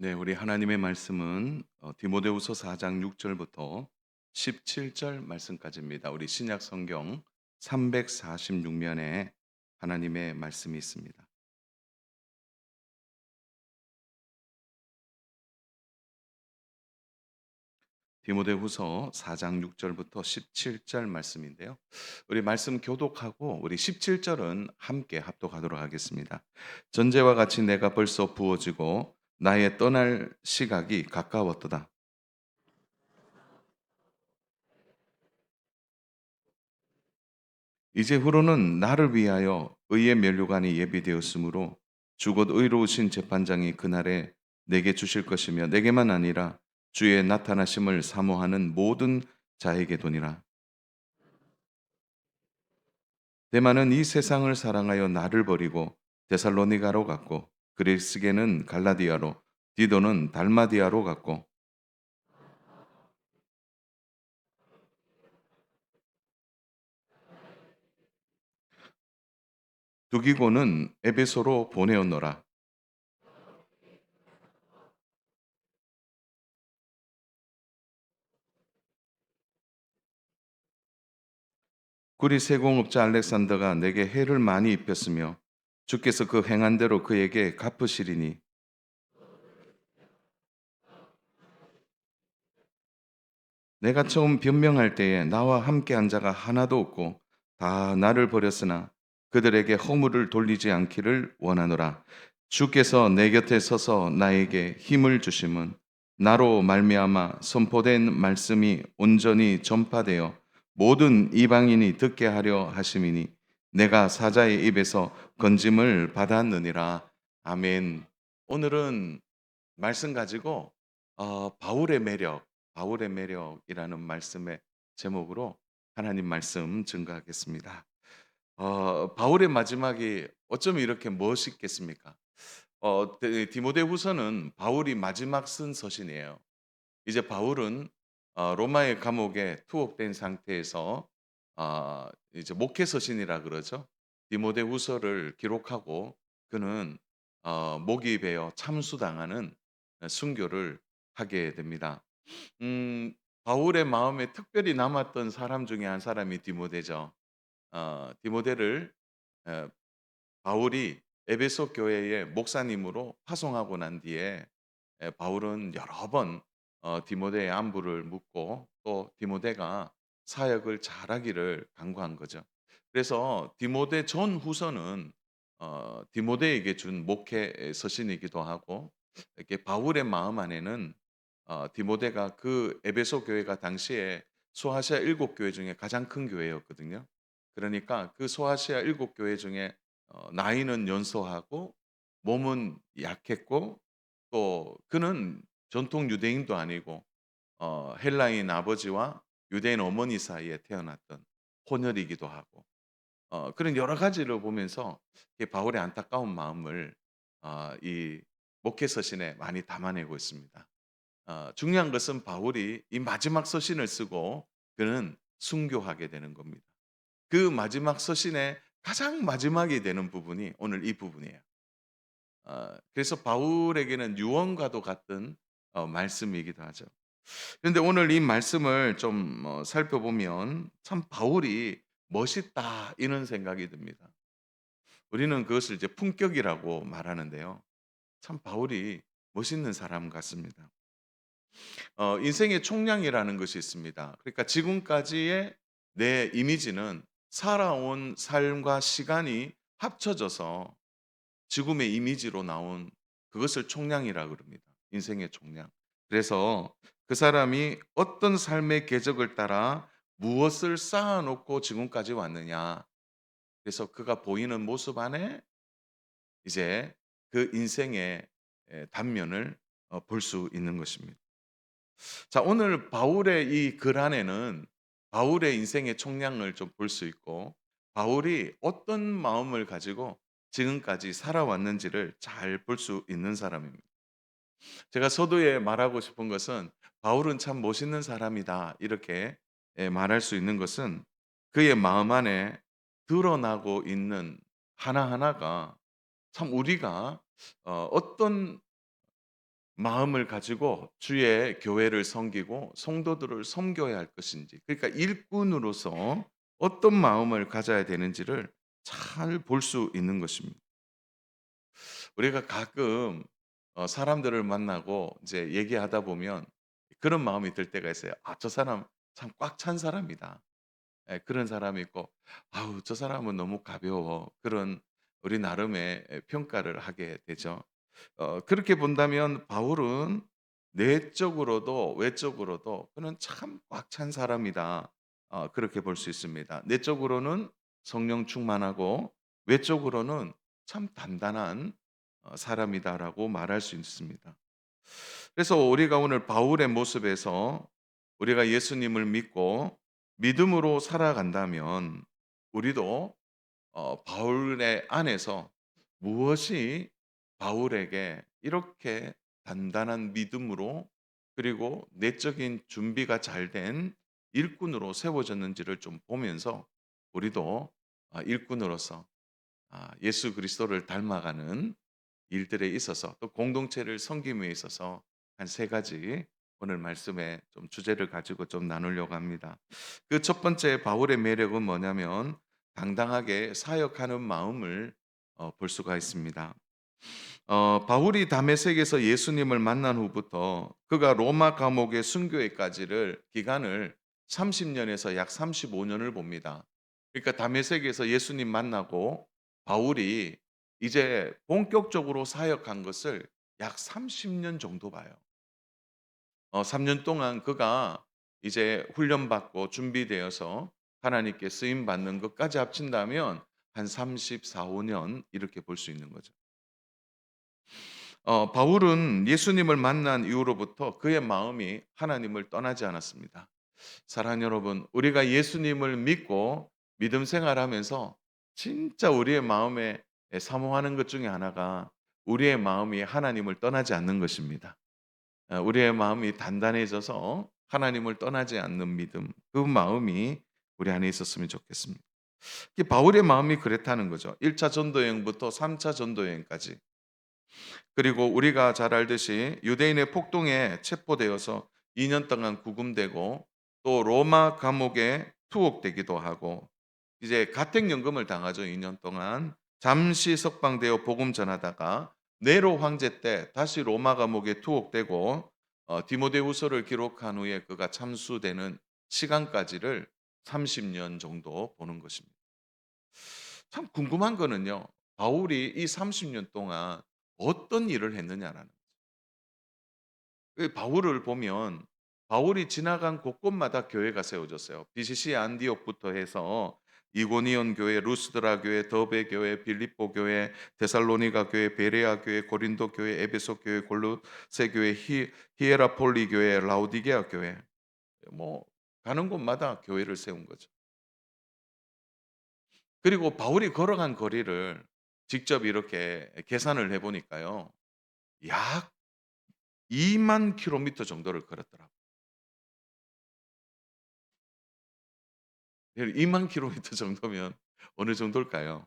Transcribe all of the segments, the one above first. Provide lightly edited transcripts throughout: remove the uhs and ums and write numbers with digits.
네, 우리 하나님의 말씀은 디모데후서 4장 6절부터 17절 말씀까지입니다. 우리 신약 성경 346면에 하나님의 말씀이 있습니다. 디모데후서 4장 6절부터 17절 말씀인데요. 우리 말씀 교독하고 우리 17절은 함께 합독하도록 하겠습니다. 전제와 같이 내가 벌써 부어지고 나의 떠날 시각이 가까웠도다. 이제후로는 나를 위하여 의의 면류관이 예비되었으므로 주곧 의로우신 재판장이 그날에 내게 주실 것이며 내게만 아니라 주의 나타나심을 사모하는 모든 자에게도니라. 대만은 이 세상을 사랑하여 나를 버리고 데살로니가로 갔고 그리스게는 갈라디아로 디도는 달마디아로 갔고 두기고는 에베소로 보내었노라. 구리 세공업자 알렉산더가 내게 해를 많이 입혔으며 주께서 그 행한 대로 그에게 갚으시리니 내가 처음 변명할 때에 나와 함께 한 자가 하나도 없고 다 나를 버렸으나 그들에게 허물을 돌리지 않기를 원하노라. 주께서 내 곁에 서서 나에게 힘을 주심은 나로 말미암아 선포된 말씀이 온전히 전파되어 모든 이방인이 듣게 하려 하심이니 내가 사자의 입에서 건짐을 받았느니라. 아멘. 오늘은 말씀 가지고 바울의 매력, 바울의 매력이라는 말씀의 제목으로 하나님 말씀 증거하겠습니다. 바울의 마지막이 어쩌면 이렇게 멋있겠습니까? 디모데후서는 바울이 마지막 쓴 서신이에요. 이제 바울은 로마의 감옥에 투옥된 상태에서 이제 목회 서신이라 그러죠. 디모데후서를 기록하고 그는 목이 베어 참수당하는 순교를 하게 됩니다. 바울의 마음에 특별히 남았던 사람 중에 한 사람이 디모데죠. 디모데를 어, 바울이 에베소 교회의 목사님으로 파송하고 난 뒤에 바울은 여러 번 디모데의 안부를 묻고 또 디모데가 사역을 잘하기를 간구한 거죠. 그래서 디모데 전후서는 디모데에게 준 목회 서신이기도 하고 이렇게 바울의 마음 안에는 디모데가 그 에베소 교회가 당시에 소아시아 일곱 교회 중에 가장 큰 교회였거든요. 그러니까 그 소아시아 일곱 교회 중에 나이는 연소하고 몸은 약했고 또 그는 전통 유대인도 아니고 헬라인 아버지와 유대인 어머니 사이에 태어났던 혼혈이기도 하고 그런 여러 가지를 보면서 이 바울의 안타까운 마음을 이 목회 서신에 많이 담아내고 있습니다. 중요한 것은 바울이 이 마지막 서신을 쓰고 그는 순교하게 되는 겁니다. 그 마지막 서신의 가장 마지막이 되는 부분이 오늘 이 부분이에요. 그래서 바울에게는 유언과도 같은 말씀이기도 하죠. 그런데 오늘 이 말씀을 좀 살펴보면 참 바울이 멋있다 이런 생각이 듭니다. 우리는 그것을 이제 품격이라고 말하는데요. 참 바울이 멋있는 사람 같습니다. 인생의 총량이라는 것이 있습니다. 그러니까 지금까지의 내 이미지는 살아온 삶과 시간이 합쳐져서 지금의 이미지로 나온 그것을 총량이라 그럽니다. 인생의 총량. 그래서 그 사람이 어떤 삶의 궤적을 따라 무엇을 쌓아놓고 지금까지 왔느냐. 그래서 그가 보이는 모습 안에 이제 그 인생의 단면을 볼 수 있는 것입니다. 자, 오늘 바울의 이 글 안에는 바울의 인생의 총량을 좀 볼 수 있고 바울이 어떤 마음을 가지고 지금까지 살아왔는지를 잘 볼 수 있는 사람입니다. 제가 서두에 말하고 싶은 것은 바울은 참 멋있는 사람이다. 이렇게 말할 수 있는 것은 그의 마음 안에 드러나고 있는 하나하나가 참 우리가 어떤 마음을 가지고 주의 교회를 섬기고 성도들을 섬겨야 할 것인지, 그러니까 일꾼으로서 어떤 마음을 가져야 되는지를 잘 볼 수 있는 것입니다. 우리가 가끔 사람들을 만나고 이제 얘기하다 보면 그런 마음이 들 때가 있어요. '아 저 사람 참 꽉 찬 사람이다.' 예, 그런 사람이 있고 '아우 저 사람은 너무 가벼워.' 그런 우리 나름의 평가를 하게 되죠. 그렇게 본다면 바울은 내적으로도 외적으로도 그는 참 꽉 찬 사람이다. 그렇게 볼 수 있습니다. 내적으로는 성령 충만하고 외적으로는 참 단단한 사람이다라고 말할 수 있습니다. 그래서 우리가 오늘 바울의 모습에서 우리가 예수님을 믿고 믿음으로 살아간다면 우리도 바울의 안에서 무엇이 바울에게 이렇게 단단한 믿음으로 그리고 내적인 준비가 잘 된 일꾼으로 세워졌는지를 좀 보면서 우리도 일꾼으로서 예수 그리스도를 닮아가는 일들에 있어서 또 공동체를 섬김에 있어서 한 세 가지 오늘 말씀에 좀 주제를 가지고 좀 나누려고 합니다. 그 첫 번째 바울의 매력은 뭐냐면 당당하게 사역하는 마음을 볼 수가 있습니다. 바울이 다메섹에서 예수님을 만난 후부터 그가 로마 감옥의 순교에까지를 기간을 30년에서 약 35년을 봅니다. 그러니까 다메섹에서 예수님 만나고 바울이 이제 본격적으로 사역한 것을 약 30년 정도 봐요. 3년 동안 그가 이제 훈련받고 준비되어서 하나님께 쓰임 받는 것까지 합친다면 한 34-5년 이렇게 볼 수 있는 거죠. 바울은 예수님을 만난 이후로부터 그의 마음이 하나님을 떠나지 않았습니다. 사랑하는 여러분, 우리가 예수님을 믿고 믿음 생활하면서 진짜 우리의 마음에 사모하는 것 중에 하나가 우리의 마음이 하나님을 떠나지 않는 것입니다. 우리의 마음이 단단해져서 하나님을 떠나지 않는 믿음, 그 마음이 우리 안에 있었으면 좋겠습니다. 이게 바울의 마음이 그랬다는 거죠. 1차 전도 여행부터 3차 전도 여행까지. 그리고 우리가 잘 알듯이 유대인의 폭동에 체포되어서 2년 동안 구금되고 또 로마 감옥에 투옥되기도 하고 이제 가택연금을 당하죠. 2년 동안 잠시 석방되어 복음 전하다가 네로 황제 때 다시 로마 감옥에 투옥되고 디모데후서를 기록한 후에 그가 참수되는 시간까지를 30년 정도 보는 것입니다. 참 궁금한 거는요. 바울이 이 30년 동안 어떤 일을 했느냐라는 거죠. 그 바울을 보면 바울이 지나간 곳곳마다 교회가 세워졌어요. BCC 안디옥부터 해서 이고니온 교회, 루스드라 교회, 더베 교회, 빌립보 교회, 데살로니가 교회, 베레아 교회, 고린도 교회, 에베소 교회, 골로새 교회, 히에라폴리 교회, 라우디게아 교회. 뭐 가는 곳마다 교회를 세운 거죠. 그리고 바울이 걸어간 거리를 직접 이렇게 계산을 해 보니까요. 약 2만 킬로미터 정도를 걸었더라고요. 2만 킬로미터 정도면 어느 정도일까요?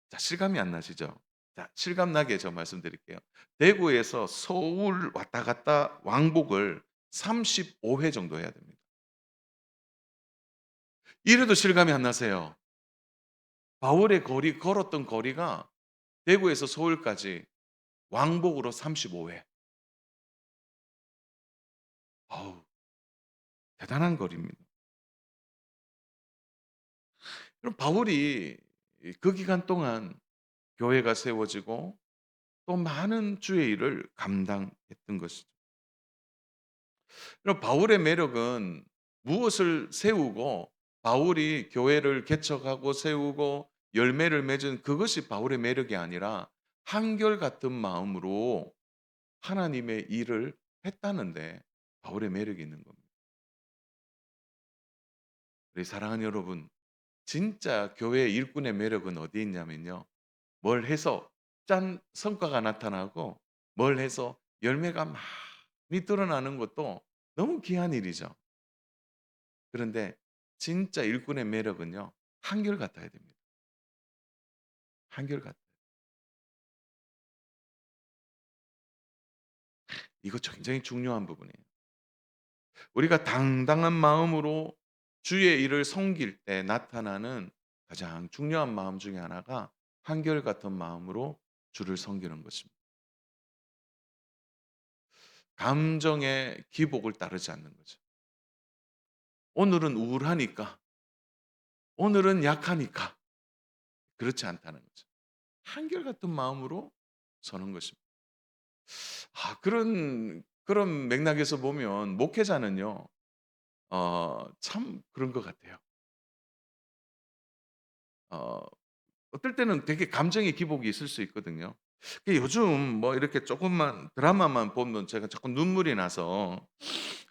자, 실감이 안 나시죠? 자, 실감 나게 저 말씀드릴게요. 대구에서 서울 왔다 갔다 왕복을 35회 정도 해야 됩니다. 이래도 실감이 안 나세요. 바울의 걸었던 거리가 대구에서 서울까지 왕복으로 35회. 아우, 대단한 거리입니다. 그럼 바울이 그 기간 동안 교회가 세워지고 또 많은 주의 일을 감당했던 것이죠. 그럼 바울의 매력은 무엇을 세우고 바울이 교회를 개척하고 세우고 열매를 맺은 그것이 바울의 매력이 아니라 한결같은 마음으로 하나님의 일을 했다는데 바울의 매력이 있는 겁니다. 우리 사랑하는 여러분, 진짜 교회 일꾼의 매력은 어디에 있냐면요. 뭘 해서 짠 성과가 나타나고 뭘 해서 열매가 많이 드러나는 것도 너무 귀한 일이죠. 그런데 진짜 일꾼의 매력은요. 한결같아야 됩니다. 한결같아요. 이거 굉장히 중요한 부분이에요. 우리가 당당한 마음으로 주의 일을 섬길 때 나타나는 가장 중요한 마음 중에 하나가 한결같은 마음으로 주를 섬기는 것입니다. 감정의 기복을 따르지 않는 거죠. 오늘은 우울하니까, 오늘은 약하니까 그렇지 않다는 거죠. 한결같은 마음으로 서는 것입니다. 그런 맥락에서 보면 목회자는요. 참 그런 것 같아요. 어 어떨 때는 되게 감정의 기복이 있을 수 있거든요. 요즘 뭐 이렇게 조금만 드라마만 보면 제가 자꾸 눈물이 나서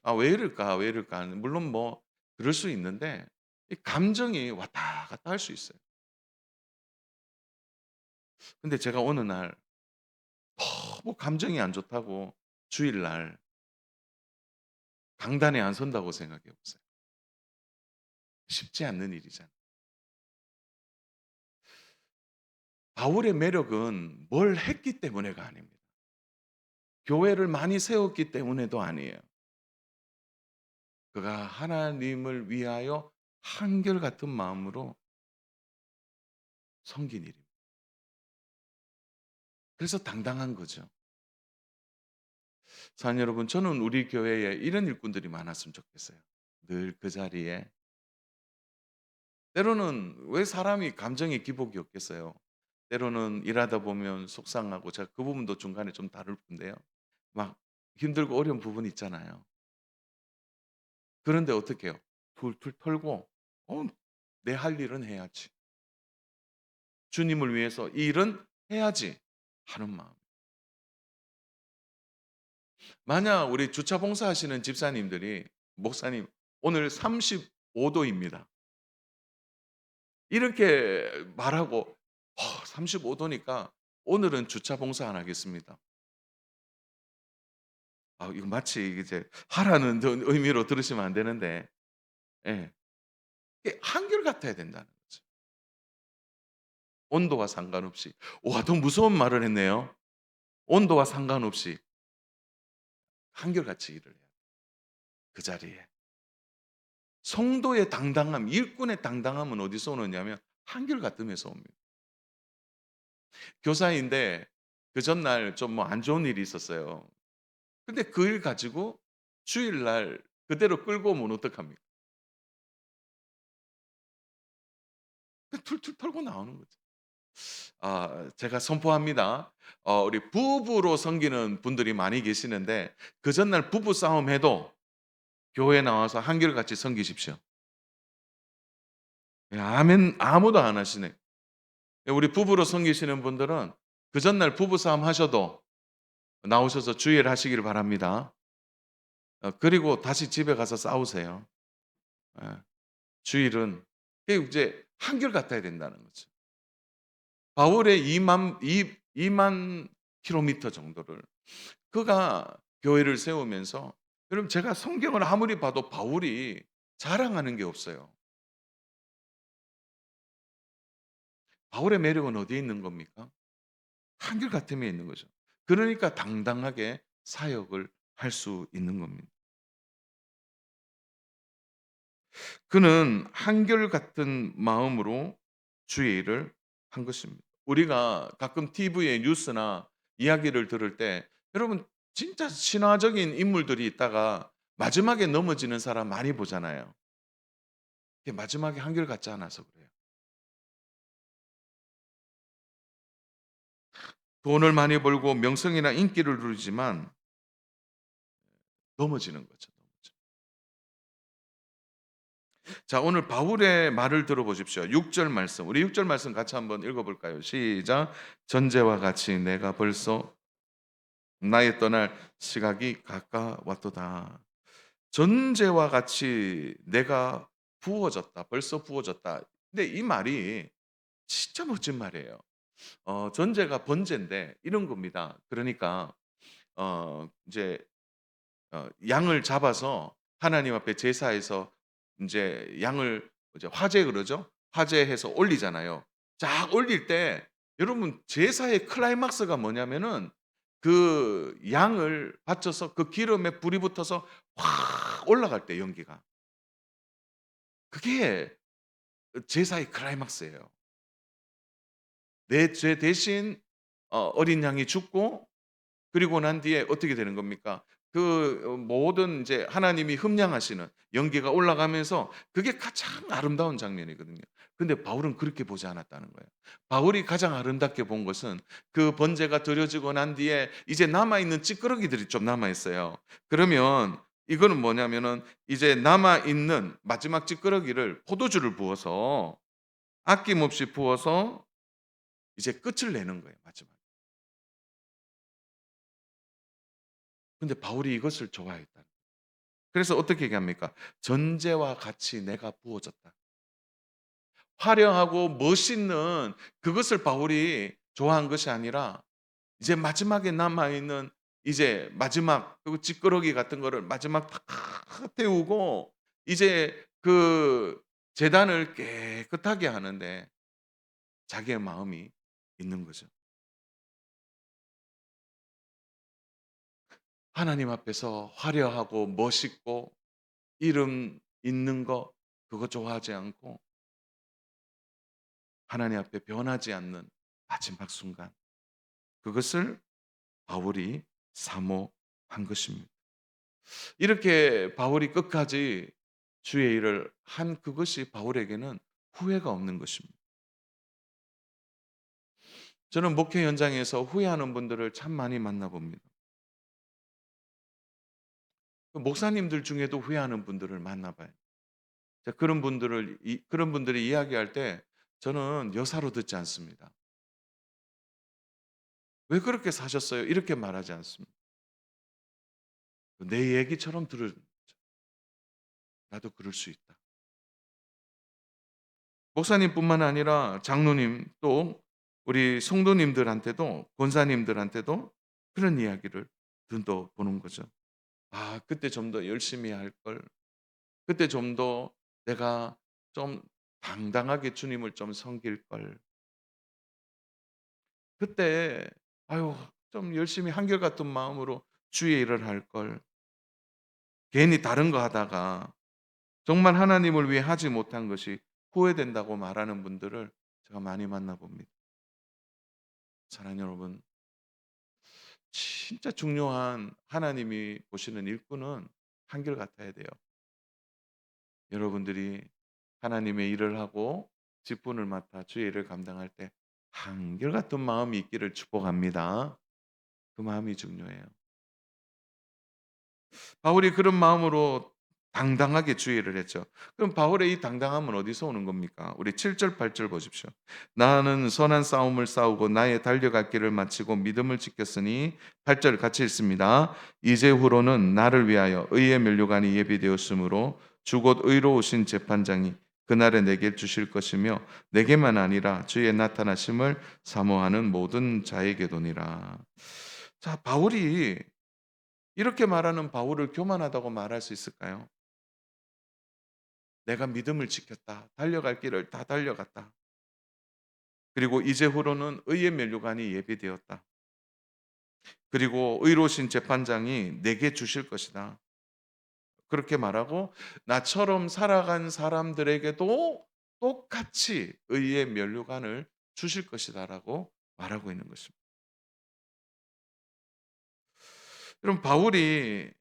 '아 왜 이럴까, 왜 이럴까.' 물론 뭐 그럴 수 있는데 이 감정이 왔다 갔다 할 수 있어요. 근데 제가 어느 날 너무 감정이 안 좋다고 주일날 강단에 안 선다고 생각해 보세요. 쉽지 않는 일이잖아요. 바울의 매력은 뭘 했기 때문에가 아닙니다. 교회를 많이 세웠기 때문에도 아니에요. 그가 하나님을 위하여 한결같은 마음으로 섬긴 일입니다. 그래서 당당한 거죠. 사랑하는 여러분, 저는 우리 교회에 이런 일꾼들이 많았으면 좋겠어요. 늘 그 자리에 때로는 왜 사람이 감정의 기복이 없겠어요. 때로는 일하다 보면 속상하고 제가 그 부분도 중간에 좀 다룰 건데요. 막 힘들고 어려운 부분이 있잖아요. 그런데 어떻게 해요? 툴툴 털고 '어 내 할 일은 해야지. 주님을 위해서 이 일은 해야지.' 하는 마음. 만약 우리 주차 봉사하시는 집사님들이 "목사님 오늘 35 도입니다." 이렇게 말하고 35 도니까 "오늘은 주차 봉사 안 하겠습니다." 이거 마치 이제 하라는 의미로 들으시면 안 되는데 예. 이게 한결같아야 된다는 거죠. 온도와 상관없이. 와 더 무서운 말을 했네요. 온도와 상관없이 한결같이 일을 해야 그 자리에. 성도의 당당함, 일꾼의 당당함은 어디서 오느냐면 한결같음에서 옵니다. 교사인데 그 전날 좀 뭐 안 좋은 일이 있었어요. 근데 그 일 가지고 주일날 그대로 끌고 오면 어떡합니까? 툴툴 털고 나오는 거죠. 제가 선포합니다. 우리 부부로 섬기는 분들이 많이 계시는데 그 전날 부부 싸움해도 교회에 나와서 한결같이 섬기십시오. 예 아멘 아무도 안 하시네. 예 우리 부부로 섬기시는 분들은 그 전날 부부 싸움 하셔도 나오셔서 주의를 하시기를 바랍니다. 그리고 다시 집에 가서 싸우세요. 예. 주일은 그게 이제 한결같아야 된다는 거죠. 바울의 2만 킬로미터 정도를 그가 교회를 세우면서 여러분 제가 성경을 아무리 봐도 바울이 자랑하는 게 없어요. 바울의 매력은 어디에 있는 겁니까? 한결같음에 있는 거죠. 그러니까 당당하게 사역을 할 수 있는 겁니다. 그는 한결같은 마음으로 주의 일을 한 것입니다. 우리가 가끔 TV에 뉴스나 이야기를 들을 때 여러분 진짜 신화적인 인물들이 있다가 마지막에 넘어지는 사람 많이 보잖아요. 그게 마지막에 한결같지 않아서 그래요. 돈을 많이 벌고 명성이나 인기를 누리지만 넘어지는 거죠. 자, 오늘 바울의 말을 들어보십시오. 6절 말씀. 우리 6절 말씀 같이 한번 읽어볼까요? 시작. 전제와 같이 내가 벌써 나의 떠날 시각이 가까웠도다. 전제와 같이 내가 부어졌다. 벌써 부어졌다. 근데 이 말이 진짜 멋진 말이에요. 전제가 번제인데 이런 겁니다. 그러니까 이제 양을 잡아서 하나님 앞에 제사해서 인제 양을 이제 화제 그러죠. 화제해서 올리잖아요. 쫙 올릴 때 여러분 제사의 클라이막스가 뭐냐면은 그 양을 바쳐서 그 기름에 불이 붙어서 확 올라갈 때 연기가. 그게 제사의 클라이막스예요. 내 죄 대신 어린 양이 죽고 그리고 난 뒤에 어떻게 되는 겁니까? 그 모든 이제 하나님이 흠량하시는 연기가 올라가면서 그게 가장 아름다운 장면이거든요. 근데 바울은 그렇게 보지 않았다는 거예요. 바울이 가장 아름답게 본 것은 그 번제가 드려지고 난 뒤에 이제 남아 있는 찌끄러기들이 좀 남아 있어요. 그러면 이거는 뭐냐면은 이제 남아 있는 마지막 찌끄러기를 포도주를 부어서 아낌없이 부어서 이제 끝을 내는 거예요, 마지막에. 근데 바울이 이것을 좋아했다. 그래서 어떻게 얘기합니까? "전제와 같이 내가 부어졌다." 화려하고 멋있는 그것을 바울이 좋아한 것이 아니라 이제 마지막에 남아 있는 이제 마지막 그 찌끄러기 같은 거를 마지막 다 태우고 이제 그 제단을 깨끗하게 하는데 자기의 마음이 있는 거죠. 하나님 앞에서 화려하고 멋있고 이름 있는 거 그거 좋아하지 않고 하나님 앞에 변하지 않는 마지막 순간 그것을 바울이 사모한 것입니다. 이렇게 바울이 끝까지 주의 일을 한 그것이 바울에게는 후회가 없는 것입니다. 저는 목회 현장에서 후회하는 분들을 참 많이 만나봅니다. 그 목사님들 중에도 후회하는 분들을 만나봐요. 그런 분들이 이야기할 때 저는 여사로 듣지 않습니다. "왜 그렇게 사셨어요?" 이렇게 말하지 않습니다. 내 얘기처럼 들을 나도 그럴 수 있다. 목사님뿐만 아니라 장로님 또 우리 성도님들한테도 권사님들한테도 그런 이야기를 듣도 보는 거죠. '아 그때 좀 더 열심히 할 걸. 그때 좀 더 내가 좀 당당하게 주님을 좀 섬길 걸. 그때 아유 좀 열심히 한결같은 마음으로 주의 일을 할 걸. 괜히 다른 거 하다가 정말 하나님을 위해 하지 못한 것이 후회된다고 말하는 분들을 제가 많이 만나 봅니다. 사랑하는 여러분, 진짜 중요한 하나님이 보시는 일꾼은 한결같아야 돼요. 여러분들이 하나님의 일을 하고 직분을 맡아 주의 일을 감당할 때 한결같은 마음이 있기를 축복합니다. 그 마음이 중요해요. 바울이 그런 마음으로 당당하게 주의를 했죠. 그럼 바울의 이 당당함은 어디서 오는 겁니까? 우리 7절 8절 보십시오. 나는 선한 싸움을 싸우고 나의 달려갈 길을 마치고 믿음을 지켰으니 8절 같이 읽습니다. 이제후로는 나를 위하여 의의 면류관이 예비되었으므로 주곧 의로우신 재판장이 그날에 내게 주실 것이며 내게만 아니라 주의 나타나심을 사모하는 모든 자에게도니라. 자, 바울이 이렇게 말하는 바울을 교만하다고 말할 수 있을까요? 내가 믿음을 지켰다. 달려갈 길을 다 달려갔다. 그리고 이제후로는 의의 면류관이 예비되었다. 그리고 의로우신 재판장이 내게 주실 것이다. 그렇게 말하고 나처럼 살아간 사람들에게도 똑같이 의의 면류관을 주실 것이다라고 말하고 있는 것입니다. 그럼 바울이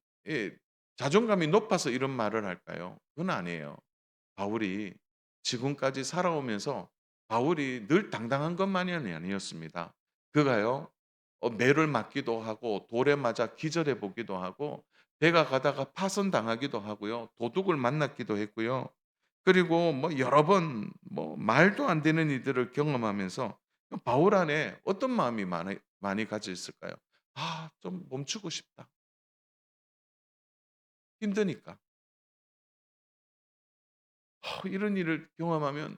자존감이 높아서 이런 말을 할까요? 그건 아니에요. 바울이 지금까지 살아오면서 바울이 늘 당당한 것만이 아니었습니다. 그가요, 매를 맞기도 하고 돌에 맞아 기절해 보기도 하고 배가 가다가 파손당하기도 하고요. 도둑을 만났기도 했고요. 그리고 뭐 여러 번 뭐 말도 안 되는 일들을 경험하면서 바울 안에 어떤 마음이 많이 가져 있을까요? '아 좀 멈추고 싶다. 힘드니까.' 이런 일을 경험하면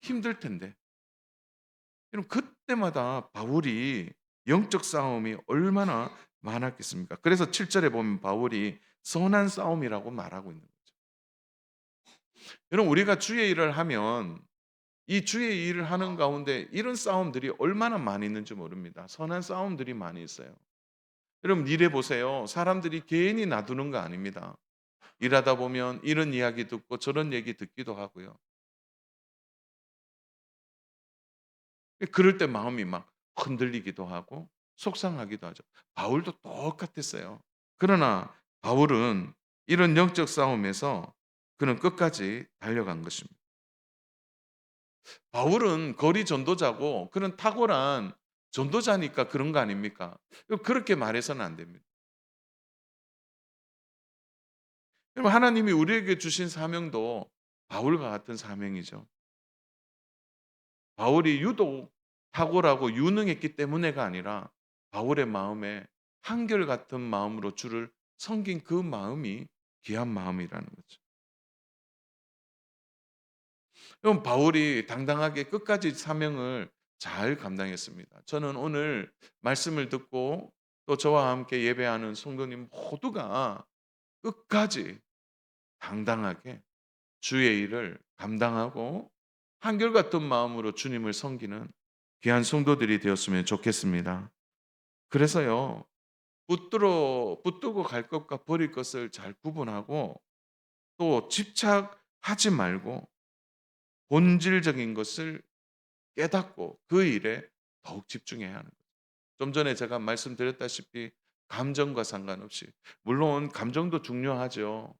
힘들 텐데. 그럼 그때마다 바울이 영적 싸움이 얼마나 많았겠습니까? 그래서 7 절에 보면 바울이 선한 싸움이라고 말하고 있는 거죠. 여러분 우리가 주의 일을 하면 이 주의 일을 하는 가운데 이런 싸움들이 얼마나 많이 있는지 모릅니다. 선한 싸움들이 많이 있어요. 여러분 일해 보세요. 사람들이 괜히 놔두는 거 아닙니다. 일하다 보면 이런 이야기 듣고 저런 얘기 듣기도 하고요. 그럴 때 마음이 막 흔들리기도 하고 속상하기도 하죠. 바울도 똑같았어요. 그러나 바울은 이런 영적 싸움에서 그는 끝까지 달려간 것입니다. 바울은 거리 전도자고 그는 탁월한 전도자니까 그런 거 아닙니까? 그렇게 말해서는 안 됩니다. 여러분 하나님이 우리에게 주신 사명도 바울과 같은 사명이죠. 바울이 유독 탁월하고 유능했기 때문에가 아니라 바울의 마음에 한결같은 마음으로 주를 섬긴 그 마음이 귀한 마음이라는 거죠. 그럼 바울이 당당하게 끝까지 사명을 잘 감당했습니다. 저는 오늘 말씀을 듣고 또 저와 함께 예배하는 성도님 모두가 끝까지 당당하게 주의 일을 감당하고 한결같은 마음으로 주님을 섬기는 귀한 성도들이 되었으면 좋겠습니다. 그래서요. 붙들고 갈 것과 버릴 것을 잘 구분하고 또 집착하지 말고 본질적인 것을 깨닫고 그 일에 더욱 집중해야 하는 거죠. 좀 전에 제가 말씀드렸다시피 감정과 상관없이 물론 감정도 중요하죠.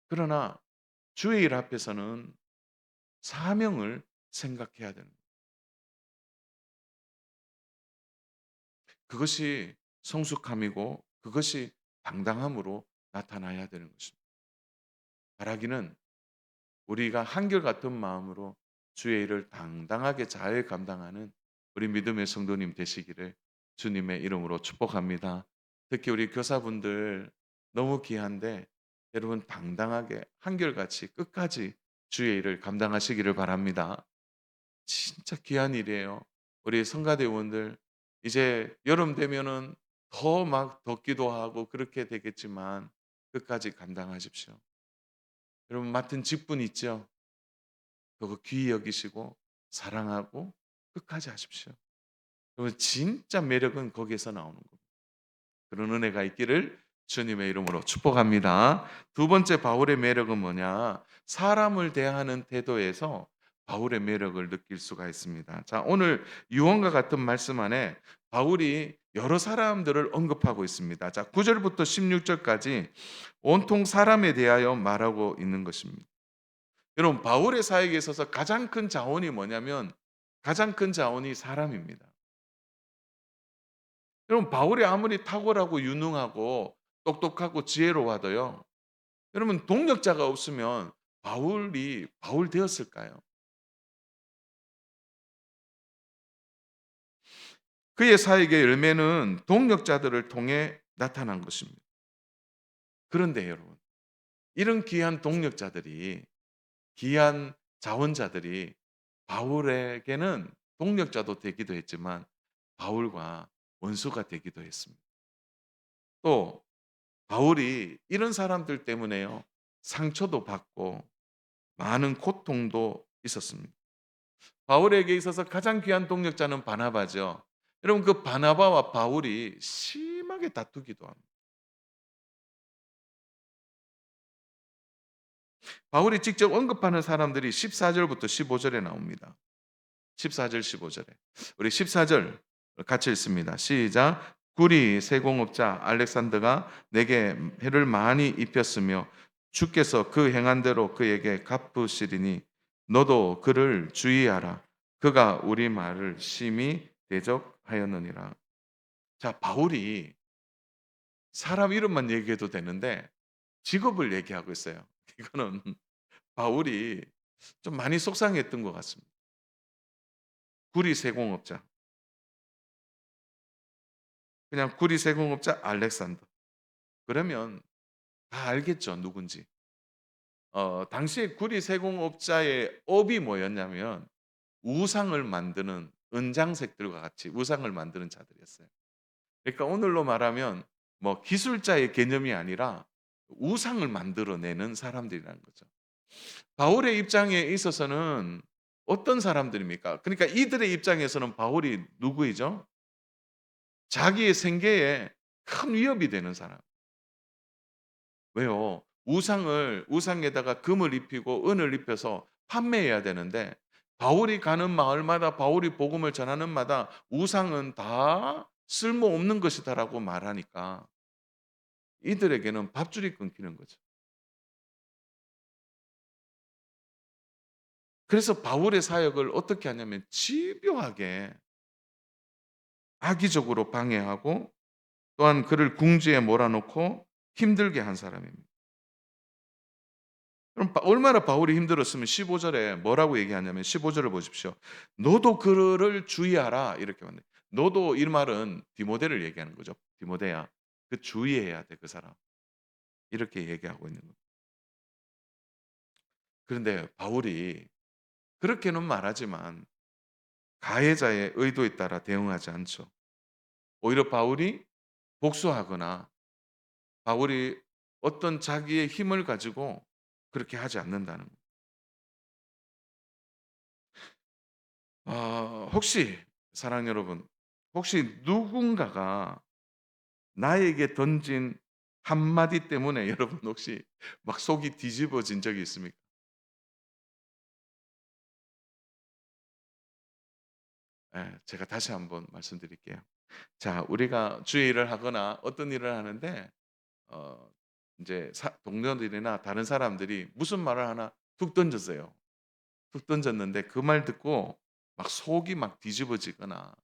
그러나 주의 일 앞에서는 사명을 생각해야 되는 거예요. 그것이 성숙함이고 그것이 당당함으로 나타나야 되는 것입니다. 바라기는 우리가 한결같은 마음으로 주의 일을 당당하게 잘 감당하는 우리 믿음의 성도님 되시기를 주님의 이름으로 축복합니다. 특히 우리 교사분들 너무 귀한데 여러분 당당하게 한결같이 끝까지 주의 일을 감당하시기를 바랍니다. 진짜 귀한 일이에요. 우리 성가대원들 이제 여름 되면은 더 막 덥기도 하고 그렇게 되겠지만 끝까지 감당하십시오. 여러분 맡은 직분 있죠? 그거 귀히 여기시고 사랑하고 끝까지 하십시오. 그러면 진짜 매력은 거기에서 나오는 겁니다. 그런 은혜가 있기를 주님의 이름으로 축복합니다. 두 번째 바울의 매력은 뭐냐? 사람을 대하는 태도에서 바울의 매력을 느낄 수가 있습니다. 자, 오늘 유언과 같은 말씀 안에 바울이 여러 사람들을 언급하고 있습니다. 자, 9절부터 16절까지 온통 사람에 대하여 말하고 있는 것입니다. 여러분 바울의 사역에 있어서 가장 큰 자원이 뭐냐면 가장 큰 자원이 사람입니다. 여러분 바울이 아무리 탁월하고 유능하고 똑똑하고 지혜로워도요. 여러분 동력자가 없으면 바울이 바울 되었을까요? 그의 사역의 열매는 동력자들을 통해 나타난 것입니다. 그런데 여러분 이런 귀한 동력자들이 귀한 자원자들이 바울에게는 동력자도 되기도 했지만 바울과 원수가 되기도 했습니다. 또 바울이 이런 사람들 때문에요. 상처도 받고 많은 고통도 있었습니다. 바울에게 있어서 가장 귀한 동력자는 바나바죠. 여러분 그 바나바와 바울이 심하게 다투기도 합니다. 바울이 직접 언급하는 사람들이 14절부터 15절에 나옵니다. 14절 15절에. 우리 14절 같이 읽습니다. 시작. 구리 세공업자 알렉산더가 내게 해를 많이 입혔으며 주께서 그 행한 대로 그에게 갚으시리니 너도 그를 주의하라. 그가 우리 말을 심히 대적하였느니라. 자, 바울이 사람 이름만 얘기해도 되는데 직업을 얘기하고 있어요. 이거는 바울이 좀 많이 속상했던 것 같습니다. 구리 세공업자. 그냥 구리 세공업자 알렉산더. 그러면 다 알겠죠, 누군지. 당시에 구리 세공업자의 업이 뭐였냐면 우상을 만드는 은장색들과 같이 우상을 만드는 자들이었어요. 그러니까 오늘로 말하면 뭐 기술자의 개념이 아니라 우상을 만들어내는 사람들이라는 거죠. 바울의 입장에 있어서는 어떤 사람들입니까? 그러니까 이들의 입장에서는 바울이 누구이죠? 자기의 생계에 큰 위협이 되는 사람. 왜요? 우상에다가 금을 입히고 은을 입혀서 판매해야 되는데 바울이 가는 마을마다 바울이 복음을 전하는 마다 "우상은 다 쓸모없는 것이다."라고 말하니까 이들에게는 밥줄이 끊기는 거죠. 그래서 바울의 사역을 어떻게 하냐면 집요하게 악의적으로 방해하고 또한 그를 궁지에 몰아넣고 힘들게 한 사람입니다. 그럼 얼마나 바울이 힘들었으면 15 절에 뭐라고 얘기하냐면 15 절을 보십시오. "너도 그를 주의하라." 이렇게 말해요. 너도 이 말은 디모데를 얘기하는 거죠. "디모데야 그 주의해야 돼 그 사람." 이렇게 얘기하고 있는 겁니다. 그런데 바울이 그렇게는 말하지만 가해자의 의도에 따라 대응하지 않죠. 오히려 바울이 복수하거나 바울이 어떤 자기의 힘을 가지고 그렇게 하지 않는다는 거예요. 혹시 사랑하는 여러분, 혹시 누군가가 나에게 던진 한마디 때문에 여러분 혹시 막 속이 뒤집어진 적이 있습니까? 예, 제가 다시 한번 말씀드릴게요. 자, 우리가 주의 일을 하거나 어떤 일을 하는데 어 인제 동료들이나 다른 사람들이 무슨 말을 하나 툭 던졌어요. 툭 던졌는데 그 말 듣고 막 속이 막 뒤집어지거나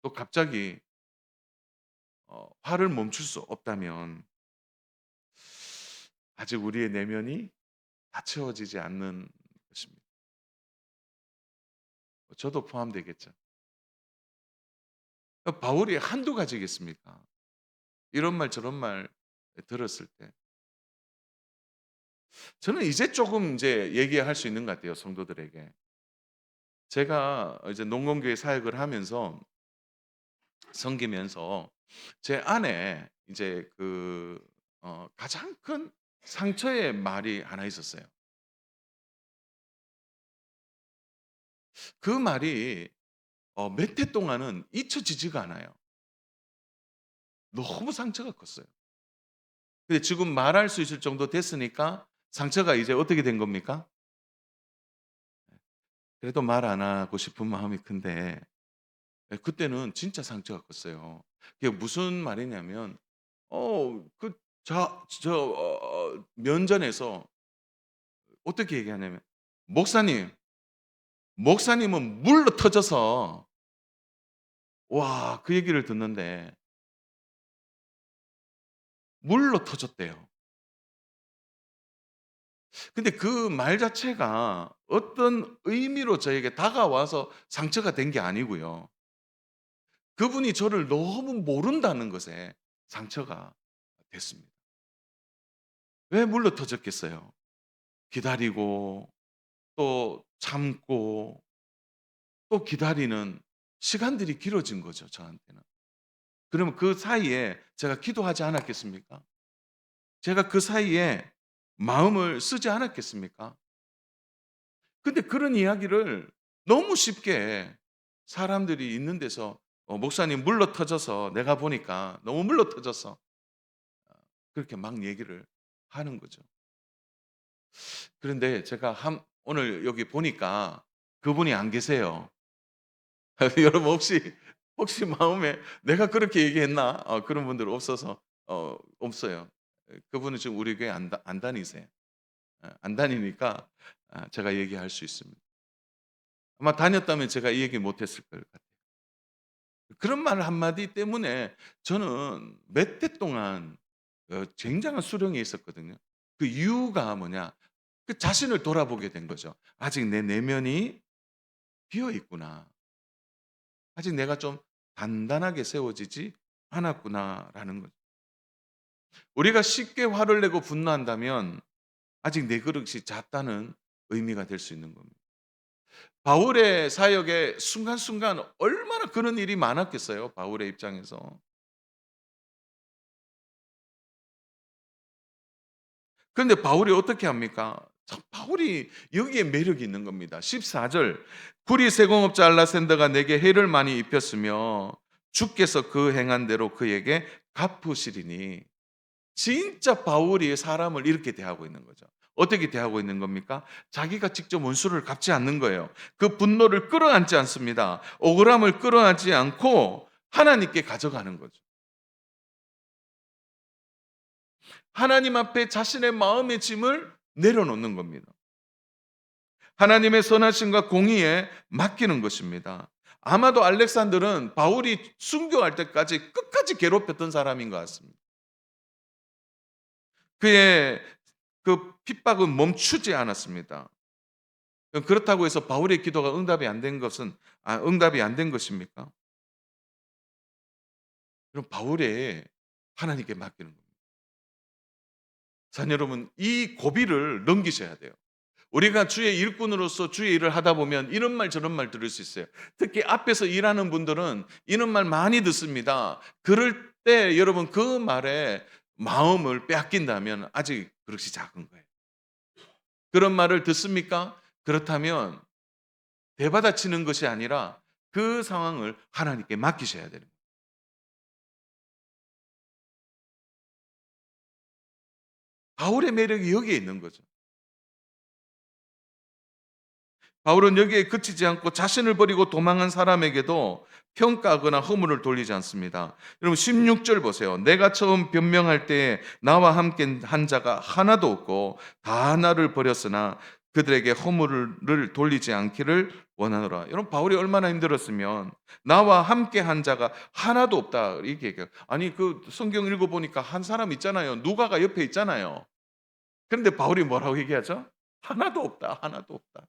또 갑자기 화를 멈출 수 없다면 아직 우리의 내면이 다 채워지지 않는 것입니다. 저도 포함되겠죠. 바울이 한두 가지겠습니까? 이런 말 저런 말 들었을 때 저는 이제 쪼금 인제 얘기할 수 있는 것 같아요, 성도들에게. 제가 이제 농건교회 사역을 하면서 섬기면서 제 안에 이제 가장 큰 상처의 말이 하나 있었어요. 그 말이 몇 해 동안은 잊혀지지가 않아요. 너무 상처가 컸어요. 근데 지금 말할 수 있을 정도 됐으니까 상처가 이제 어떻게 된 겁니까? 그래도 말 안 하고 싶은 마음이 큰데 그때는 진짜 상처가 컸어요. 그게 무슨 말이냐면 면전에서 어떻게 얘기하냐면 "목사님, 목사님은 물러 터져서" 와, 그 얘기를 듣는데 물러 터졌대요. 근데 그 말 자체가 어떤 의미로 저에게 다가와서 상처가 된 게 아니고요. 그분이 저를 너무 모른다는 것에 상처가 됐습니다. 왜 물러 터졌겠어요? 기다리고 또 참고 또 기다리는 시간들이 길어진 거죠, 저한테는. 그러면 그 사이에 제가 기도하지 않았겠습니까? 제가 그 사이에 마음을 쓰지 않았겠습니까? 근데 그런 이야기를 너무 쉽게 사람들이 있는 데서 목사님 물러 터져서 내가 보니까 너무 물러 터져서 그렇게 막 얘기를 하는 거죠. 그런데 제가 오늘 여기 보니까 그분이 안 계세요. 여러분 혹시 마음에 '내가 그렇게 얘기했나?' 그런 분들 없어서 없어요. 그분은 지금 우리 교회 안 다니세요. 안 다니니까 제가 얘기할 수 있습니다. 아마 다녔다면 제가 이 얘기 못 했을 것 같아요. 그런 말 한마디 때문에 저는 몇 해 동안 굉장한 수령에 있었거든요. 그 이유가 뭐냐? 그 자신을 돌아보게 된 거죠. '아직 내 내면이 비어 있구나. 아직 내가 좀 단단하게 세워지지 않았구나.'라는 거죠. 우리가 쉽게 화를 내고 분노한다면 아직 내 그릇이 잦다는 의미가 될 수 있는 겁니다. 바울의 사역에 순간순간 얼마나 그런 일이 많았겠어요, 바울의 입장에서. 그런데 바울이 어떻게 합니까? 참 바울이 여기에 매력이 있는 겁니다. 14절 구리 세공업자 알라센더가 내게 해를 많이 입혔으며 주께서 그 행한 대로 그에게 갚으시리니. 진짜 바울이 사람을 이렇게 대하고 있는 거죠. 어떻게 대하고 있는 겁니까? 자기가 직접 원수를 갚지 않는 거예요. 그 분노를 끌어안지 않습니다. 억울함을 끌어안지 않고 하나님께 가져가는 거죠. 하나님 앞에 자신의 마음의 짐을 내려놓는 겁니다. 하나님의 선하심과 공의에 맡기는 것입니다. 아마도 알렉산더는 바울이 순교할 때까지 끝까지 괴롭혔던 사람인 것 같습니다. 그의 그 핍박은 멈추지 않았습니다. 그렇다고 해서 바울의 기도가 응답이 안 된 것은 응답이 안 된 것입니까? 그럼 바울의 하나님께 맡기는 겁니다. 자, 여러분 이 고비를 넘기셔야 돼요. 우리가 주의 일꾼으로서 주의 일을 하다 보면 이런 말 저런 말 들을 수 있어요. 특히 앞에서 일하는 분들은 이런 말 많이 듣습니다. 그럴 때 여러분 그 말에 마음을 빼앗긴다면 아직 그릇이 작은 거예요. 그런 말을 듣습니까? 그렇다면 대받아치는 것이 아니라 그 상황을 하나님께 맡기셔야 되는 거예요. 바울의 매력이 여기에 있는 거죠. 바울은 여기에 그치지 않고 자신을 버리고 도망한 사람에게도 평가하거나 허물을 돌리지 않습니다. 여러분 16절 보세요. 내가 처음 변명할 때에 나와 함께 한 자가 하나도 없고 다 나를 버렸으나 그들에게 허물을 돌리지 않기를 원하노라. 여러분 바울이 얼마나 힘들었으면 나와 함께 한 자가 하나도 없다 이렇게 얘기해요. 아니 그 성경 읽어보니까 한 사람 있잖아요. 누가가 옆에 있잖아요. 그런데 바울이 뭐라고 얘기하죠? 하나도 없다. 하나도 없다.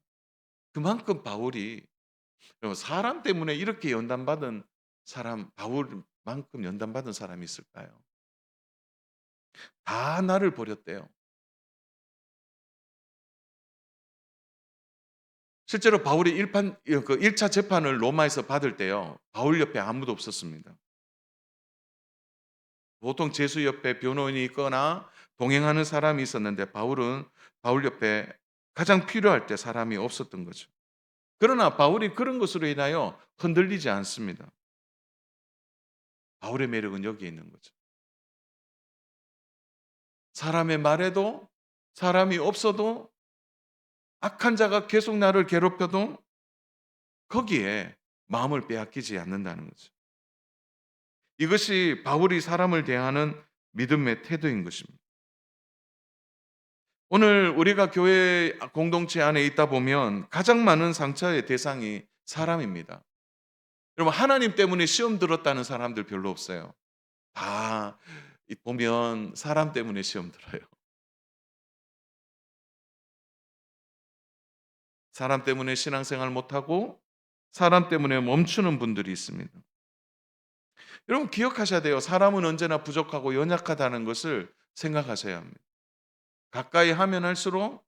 그만큼 바울이 사람 때문에 이렇게 연단받은 사람, 바울만큼 연단받은 사람이 있을까요? 다 나를 버렸대요. 실제로 바울이 1차 재판을 로마에서 받을 때요. 바울 옆에 아무도 없었습니다. 보통 제수 옆에 변호인이 있거나 동행하는 사람이 있었는데 바울은 바울 옆에 가장 필요할 때 사람이 없었던 거죠. 그러나 바울이 그런 것으로 인하여 흔들리지 않습니다. 바울의 매력은 여기에 있는 거죠. 사람의 말에도 사람이 없어도 악한 자가 계속 나를 괴롭혀도 거기에 마음을 빼앗기지 않는다는 거죠. 이것이 바울이 사람을 대하는 믿음의 태도인 것입니다. 오늘 우리가 교회 공동체 안에 있다 보면 가장 많은 상처의 대상이 사람입니다. 여러분 하나님 때문에 시험 들었다는 사람들 별로 없어요. 다 보면 사람 때문에 시험 들어요. 사람 때문에 신앙생활 못하고 사람 때문에 멈추는 분들이 있습니다. 여러분 기억하셔야 돼요. 사람은 언제나 부족하고 연약하다는 것을 생각하셔야 합니다. 가까이 하면 할수록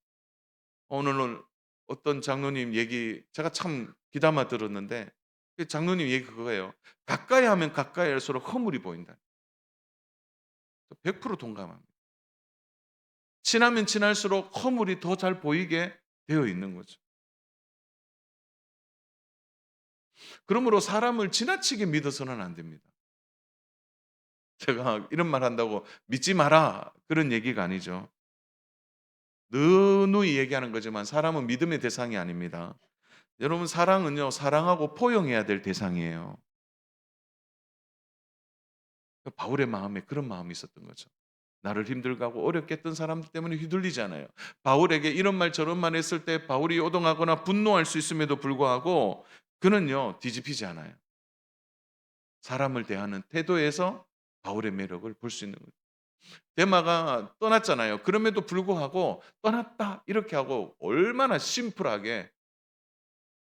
오늘 어떤 장로님 얘기 제가 참 귀담아 들었는데 그 장로님 얘기 그거예요. 가까이 하면 가까이 할수록 허물이 보인다. 100% 동감합니다. 친하면 친할수록 허물이 더 잘 보이게 되어 있는 거죠. 그러므로 사람을 지나치게 믿어서는 안 됩니다. 제가 이런 말 한다고 믿지 마라 그런 얘기가 아니죠. 누누이 얘기하는 거지만 사람은 믿음의 대상이 아닙니다. 여러분 사랑은요 사랑하고 포용해야 될 대상이에요. 바울의 마음에 그런 마음이 있었던 거죠. 나를 힘들게 하고 어렵게 했던 사람들 때문에 휘둘리잖아요. 바울에게 이런 말 저런 말 했을 때 바울이 요동하거나 분노할 수 있음에도 불구하고 그는요 뒤집히지 않아요. 사람을 대하는 태도에서 바울의 매력을 볼 수 있는 거예요. 데마가 떠났잖아요. 그럼에도 불구하고 떠났다 이렇게 하고 얼마나 심플하게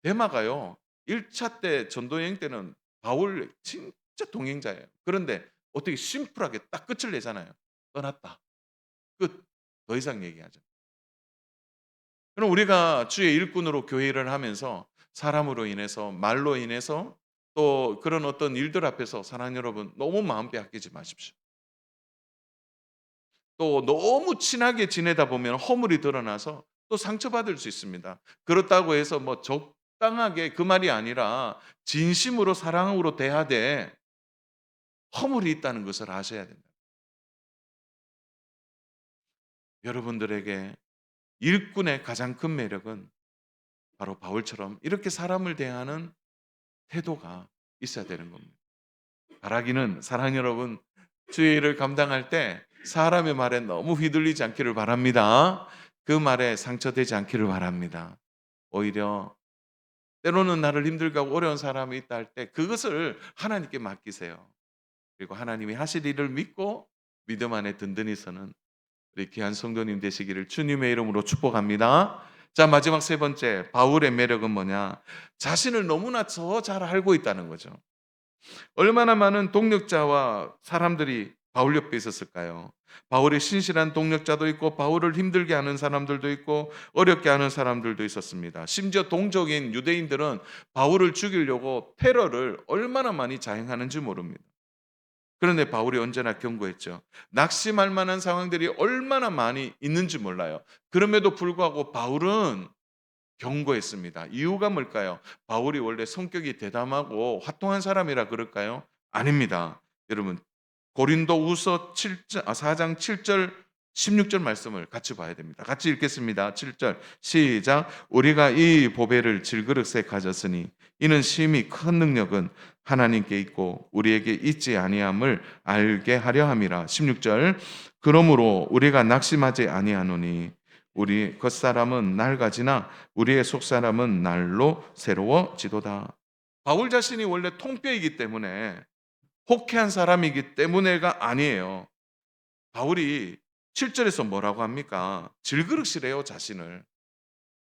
데마가요. 1차 때 전도 여행 때는 바울 진짜 동행자예요. 그런데 어떻게 심플하게 딱 끝을 내잖아요. 떠났다. 끝. 더 이상 얘기하죠. 그럼 우리가 주의 일꾼으로 교회 일을 하면서 사람으로 인해서 말로 인해서 또 그런 어떤 일들 앞에서 사랑하는 여러분 너무 마음 빼앗기지 마십시오. 또 너무 친하게 지내다 보면 허물이 드러나서 또 상처받을 수 있습니다. 그렇다고 해서 뭐 적당하게 그 말이 아니라 진심으로 사랑으로 대하되 허물이 있다는 것을 아셔야 된다. 여러분들에게 일꾼의 가장 큰 매력은 바로 바울처럼 이렇게 사람을 대하는 태도가 있어야 되는 겁니다. 바라기는 사랑 여러분, 주의 일을 감당할 때 사람의 말에 너무 휘둘리지 않기를 바랍니다. 그 말에 상처되지 않기를 바랍니다. 오히려 때로는 나를 힘들게 하고 어려운 사람이 있다 할 때 그것을 하나님께 맡기세요. 그리고 하나님이 하실 일을 믿고 믿음 안에 든든히 서는 우리 귀한 성도님 되시기를 주님의 이름으로 축복합니다. 자, 마지막 세 번째, 바울의 매력은 뭐냐? 자신을 너무나 더 잘 알고 있다는 거죠. 얼마나 많은 동력자와 사람들이 바울 옆에 있었을까요? 바울의 신실한 동력자도 있고 바울을 힘들게 하는 사람들도 있고 어렵게 하는 사람들도 있었습니다. 심지어 동족인 유대인들은 바울을 죽이려고 테러를 얼마나 많이 자행하는지 모릅니다. 그런데 바울이 언제나 경고했죠. 낙심할 만한 상황들이 얼마나 많이 있는지 몰라요. 그럼에도 불구하고 바울은 경고했습니다. 이유가 뭘까요? 바울이 원래 성격이 대담하고 화통한 사람이라 그럴까요? 아닙니다. 여러분, 고린도후서 4장 7절 16절 말씀을 같이 봐야 됩니다. 같이 읽겠습니다. 7절 시작. 우리가 이 보배를 질그릇에 가졌으니 이는 심히 큰 능력은 하나님께 있고 우리에게 있지 아니함을 알게 하려 함이라. 16절 그러므로 우리가 낙심하지 아니하노니 우리 겉사람은 낡아지나 우리의 속사람은 날로 새로워지도다. 바울 자신이 원래 통뼈이기 때문에 혹해한 사람이기 때문에가 아니에요. 바울이 7절에서 뭐라고 합니까? 질그릇이래요, 자신을.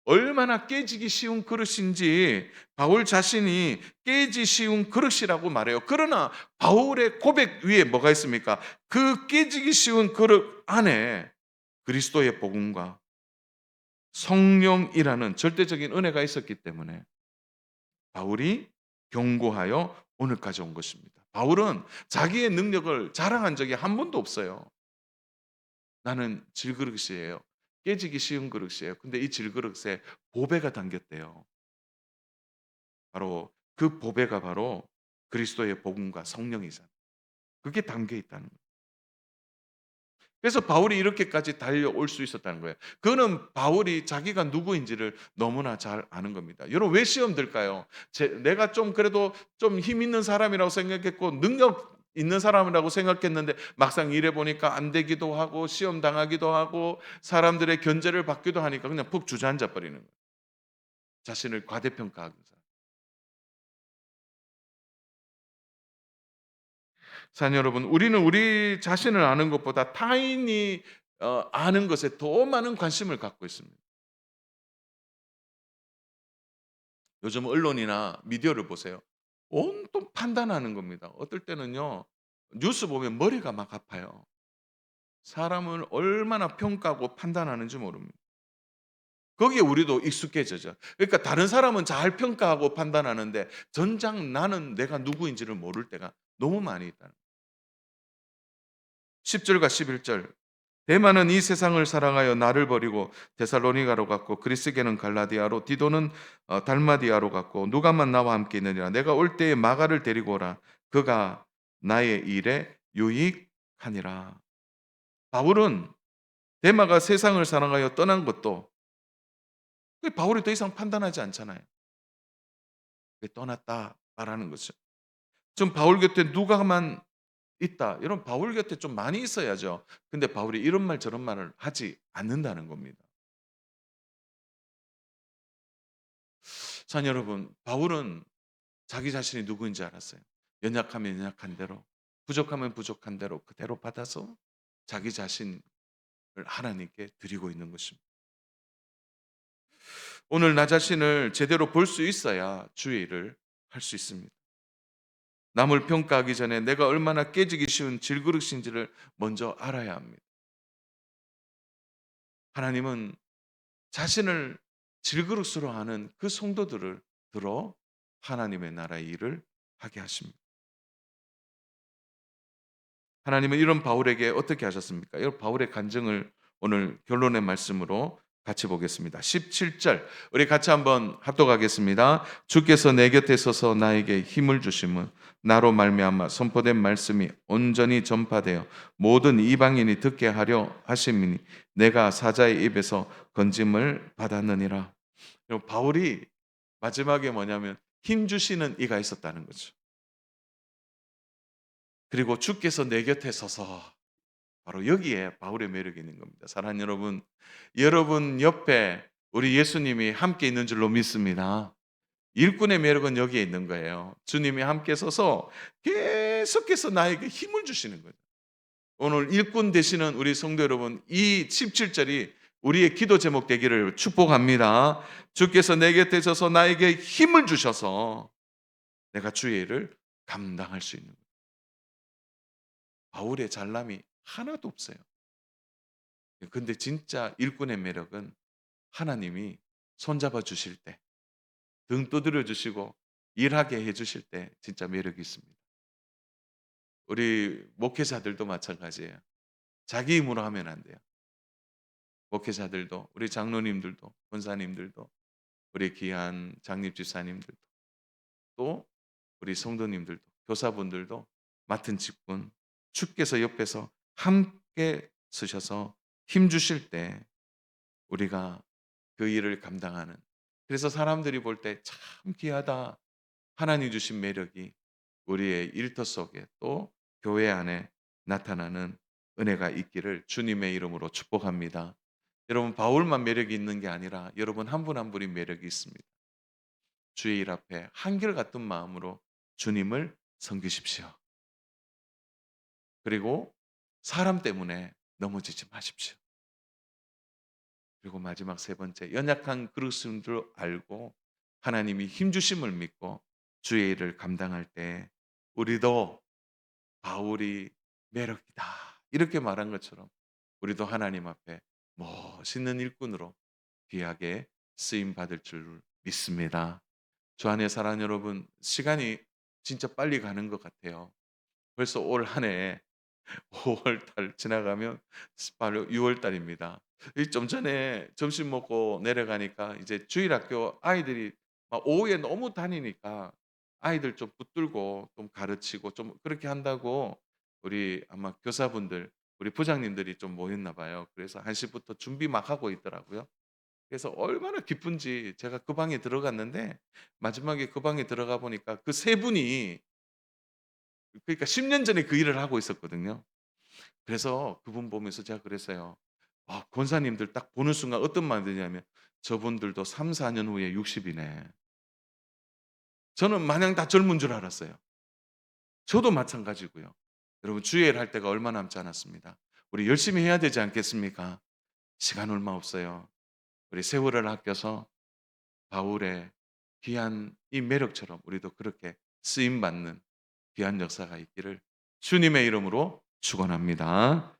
얼마나 깨지기 쉬운 그릇인지 바울 자신이 깨지 쉬운 그릇이라고 말해요. 그러나 바울의 고백 위에 뭐가 있습니까? 그 깨지기 쉬운 그릇 안에 그리스도의 복음과 성령이라는 절대적인 은혜가 있었기 때문에 바울이 경고하여 오늘까지 온 것입니다. 바울은 자기의 능력을 자랑한 적이 한 번도 없어요. 나는 질그릇이에요. 깨지기 쉬운 그릇이에요. 근데 이 질그릇에 보배가 담겼대요. 바로 그 보배가 바로 그리스도의 복음과 성령이잖아요. 그게 담겨 있다는 거예요. 그래서 바울이 이렇게까지 달려올 수 있었다는 거예요. 그거는 바울이 자기가 누구인지를 너무나 잘 아는 겁니다. 여러분 왜 시험 들까요? 내가 좀 그래도 좀 힘 있는 사람이라고 생각했고 능력 있는 사람이라고 생각했는데 막상 일해 보니까 안 되기도 하고 시험 당하기도 하고 사람들의 견제를 받기도 하니까 그냥 푹 주저앉아 버리는 거예요. 자신을 과대평가하는 사람. 사는 여러분, 우리는 우리 자신을 아는 것보다 타인이 아는 것에 더 많은 관심을 갖고 있습니다. 요즘 언론이나 미디어를 보세요. 온통 판단하는 겁니다. 어떨 때는요. 뉴스 보면 머리가 막 아파요. 사람을 얼마나 평가하고 판단하는지 모릅니다. 거기에 우리도 익숙해져죠. 그러니까 다른 사람은 잘 평가하고 판단하는데 전장 나는 내가 누구인지를 모를 때가 너무 많이 있다는 거예요. 10절과 11절 대만은 이 세상을 사랑하여 나를 버리고 데살로니가로 갔고 그리스게는 갈라디아로 디도는 달마디아로 갔고 누가만 나와 함께 있느니라. 내가 올 때에 마가를 데리고 오라. 그가 나의 일에 유익하니라. 바울은 데마가 세상을 사랑하여 떠난 것도 바울이 더 이상 판단하지 않잖아요. 떠났다 말하는 거죠. 좀 바울 곁에 누가만 있다. 이런 바울 곁에 좀 많이 있어야죠. 근데 바울이 이런 말 저런 말을 하지 않는다는 겁니다. 자, 여러분, 바울은 자기 자신이 누구인지 알았어요. 연약하면 연약한 대로, 부족하면 부족한 대로 그대로 받아서 자기 자신을 하나님께 드리고 있는 것입니다. 오늘 나 자신을 제대로 볼 수 있어야 주의 일을 할 수 있습니다. 남을 평가하기 전에 내가 얼마나 깨지기 쉬운 질그릇인지를 먼저 알아야 합니다. 하나님은 자신을 질그릇으로 하는 그 성도들을 들어 하나님의 나라의 일을 하게 하십니다. 하나님은 이런 바울에게 어떻게 하셨습니까? 이 바울의 간증을 오늘 결론의 말씀으로 같이 보겠습니다. 17절 우리 같이 한번 합독하겠습니다. 주께서 내 곁에 서서 나에게 힘을 주심은 나로 말미암아 선포된 말씀이 온전히 전파되어 모든 이방인이 듣게 하려 하심이니 내가 사자의 입에서 건짐을 받았느니라. 여러분, 바울이 마지막에 뭐냐면 힘 주시는 이가 있었다는 거죠. 그리고 주께서 내 곁에 서서, 바로 여기에 바울의 매력이 있는 겁니다. 사랑하는 여러분, 여러분 옆에 우리 예수님이 함께 있는 줄로 믿습니다. 일꾼의 매력은 여기에 있는 거예요. 주님이 함께 서서 계속해서 나에게 힘을 주시는 거예요. 오늘 일꾼 되시는 우리 성도 여러분, 이 17절이 우리의 기도 제목 되기를 축복합니다. 주께서 내 곁에 서서 나에게 힘을 주셔서 내가 주의 일을 감당할 수 있는 거예요. 바울의 잘남이 하나도 없어요. 근데 진짜 일꾼의 매력은 하나님이 손잡아 주실 때, 등 두드려 주시고 일하게 해 주실 때 진짜 매력이 있습니다. 우리 목회자들도 마찬가지예요. 자기 힘으로 하면 안 돼요. 목회자들도, 우리 장로님들도, 권사님들도, 우리 귀한 장립집사님들도, 또 우리 성도님들도, 교사분들도 맡은 직분, 주께서 옆에서 함께 서셔서 힘 주실 때 우리가 그 일을 감당하는, 그래서 사람들이 볼 때 참 귀하다, 하나님 주신 매력이 우리의 일터 속에 또 교회 안에 나타나는 은혜가 있기를 주님의 이름으로 축복합니다. 여러분, 바울만 매력이 있는 게 아니라 여러분 한 분 한 분이 매력이 있습니다. 주의 일 앞에 한결같은 마음으로 주님을 섬기십시오. 그리고 사람 때문에 넘어지지 마십시오. 그리고 마지막 세 번째, 연약한 그릇인 줄 알고 하나님이 힘주심을 믿고 주의 일을 감당할 때 우리도 바울이 매력이다 이렇게 말한 것처럼 우리도 하나님 앞에 멋있는 일꾼으로 귀하게 쓰임 받을 줄 믿습니다. 주 안에 사랑하는 여러분, 시간이 진짜 빨리 가는 것 같아요. 벌써 올 한 해 5월 달 지나가면 바로 6월 달입니다. 이 좀 전에 점심 먹고 내려가니까 이제 주일학교 아이들이 막 오후에 너무 다니니까 아이들 좀 붙들고 좀 가르치고 좀 그렇게 한다고 우리 아마 교사분들, 우리 부장님들이 좀 모였나 봐요. 그래서 1 시부터 준비 막 하고 있더라고요. 그래서 얼마나 기쁜지 제가 그 방에 들어갔는데 마지막에 그 방에 들어가 보니까 그 세 분이, 그러니까 10년 전에 그 일을 하고 있었거든요. 그래서 그분 보면서 제가 그랬어요. 아, 권사님들 딱 보는 순간 어떤 마음이 드냐면 저분들도 3-4년 후에 60 이네. 저는 마냥 다 젊은 줄 알았어요. 저도 마찬가지고요. 여러분, 주의 일할 때가 얼마 남지 않았습니다. 우리 열심히 해야 되지 않겠습니까? 시간 얼마 없어요. 우리 세월을 아껴서 바울의 귀한 이 매력처럼 우리도 그렇게 쓰임 받는 귀한 역사가 있기를 주님의 이름으로 축원합니다.